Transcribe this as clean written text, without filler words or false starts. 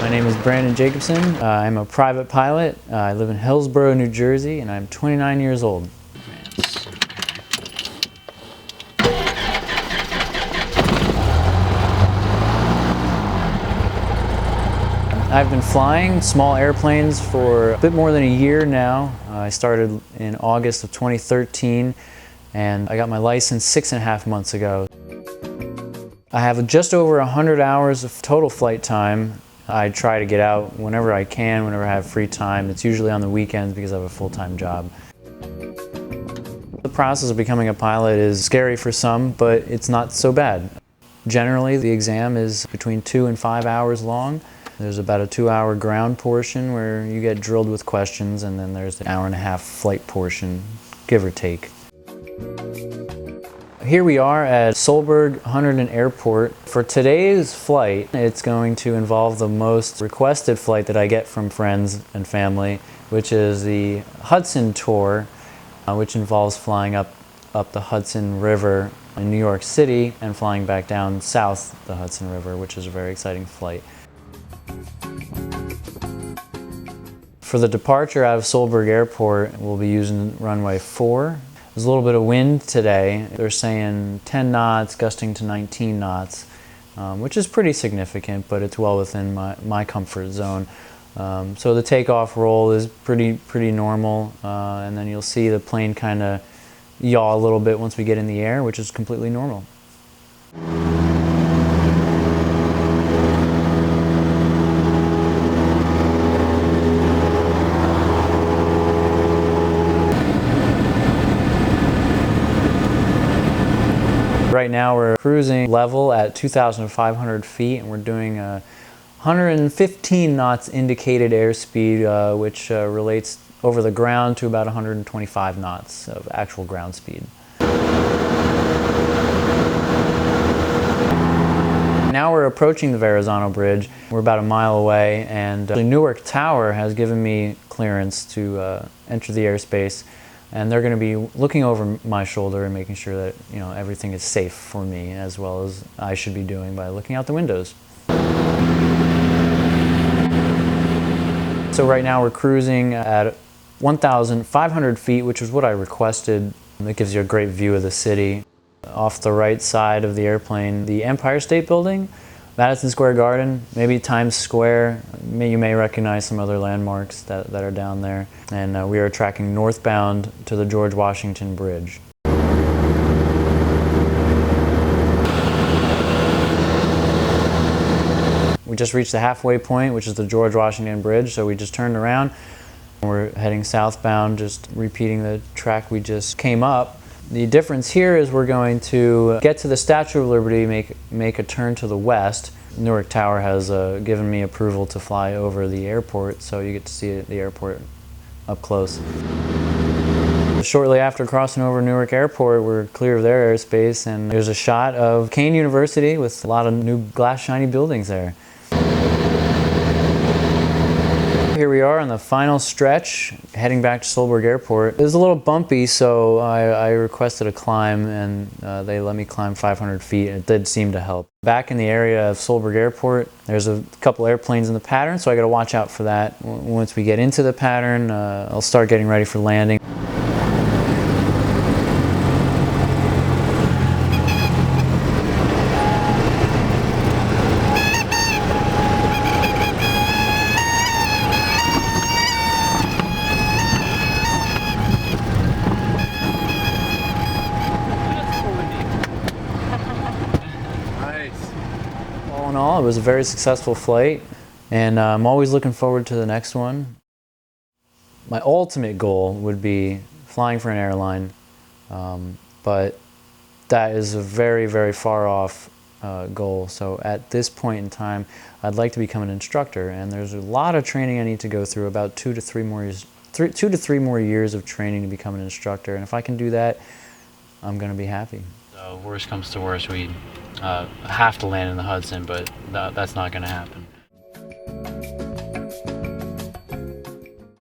My name is Brandon Jacobson. I'm a private pilot. I live in Hillsborough, New Jersey, and I'm 29 years old. I've been flying small airplanes for a bit more than a year now. I started in August of 2013, and I got my license 6.5 months ago. I have just over 100 hours of total flight time. I try to get out whenever I can, whenever I have free time. It's usually on the weekends because I have a full-time job. The process of becoming a pilot is scary for some, but it's not so bad. Generally, the exam is between 2 and 5 hours long. There's about a 2-hour ground portion where you get drilled with questions, and then there's an 1.5-hour flight portion, give or take. Here we are at Solberg Hunterdon Airport. For today's flight, it's going to involve the most requested flight that I get from friends and family, which is the Hudson Tour, which involves flying up the Hudson River in New York City and flying back down south the Hudson River, which is a very exciting flight. For the departure out of Solberg Airport, we'll be using runway 4. There's a little bit of wind today. They're saying 10 knots, gusting to 19 knots, which is pretty significant, but it's well within my comfort zone. So the takeoff roll is pretty normal, and then you'll see the plane kind of yaw a little bit once we get in the air, which is completely normal. Right now we're cruising level at 2,500 feet, and we're doing 115 knots indicated airspeed, which relates over the ground to about 125 knots of actual ground speed. Now we're approaching the Verrazano Bridge. We're about a mile away, and Newark Tower has given me clearance to enter the airspace. And they're going to be looking over my shoulder and making sure that, you know, everything is safe for me, as well as I should be doing by looking out the windows. So right now we're cruising at 1,500 feet, which is what I requested. It gives you a great view of the city. Off the right side of the airplane, the Empire State Building, Madison Square Garden, maybe Times Square. You may recognize some other landmarks that are down there. And we are tracking northbound to the George Washington Bridge. We just reached the halfway point, which is the George Washington Bridge, so we just turned around. We're heading southbound, just repeating the track we just came up. The difference here is we're going to get to the Statue of Liberty, make a turn to the west. Newark Tower has given me approval to fly over the airport, so you get to see the airport up close. Shortly after crossing over Newark Airport, we're clear of their airspace, and there's a shot of Kean University with a lot of new glass shiny buildings there. Here we are on the final stretch, heading back to Solberg Airport. It was a little bumpy, so I requested a climb, and they let me climb 500 feet, and it did seem to help. Back in the area of Solberg Airport, there's a couple airplanes in the pattern, so I got to watch out for that. Once we get into the pattern, I'll start getting ready for landing. All in all, it was a very successful flight, and I'm always looking forward to the next one. My ultimate goal would be flying for an airline, but that is a very far off goal. So at this point in time, I'd like to become an instructor, and there's a lot of training I need to go through, about 2 to 3 more years of training to become an instructor, and if I can do that, I'm going to be happy. So worst comes to worst, we have to land in the Hudson, but that's not going to happen.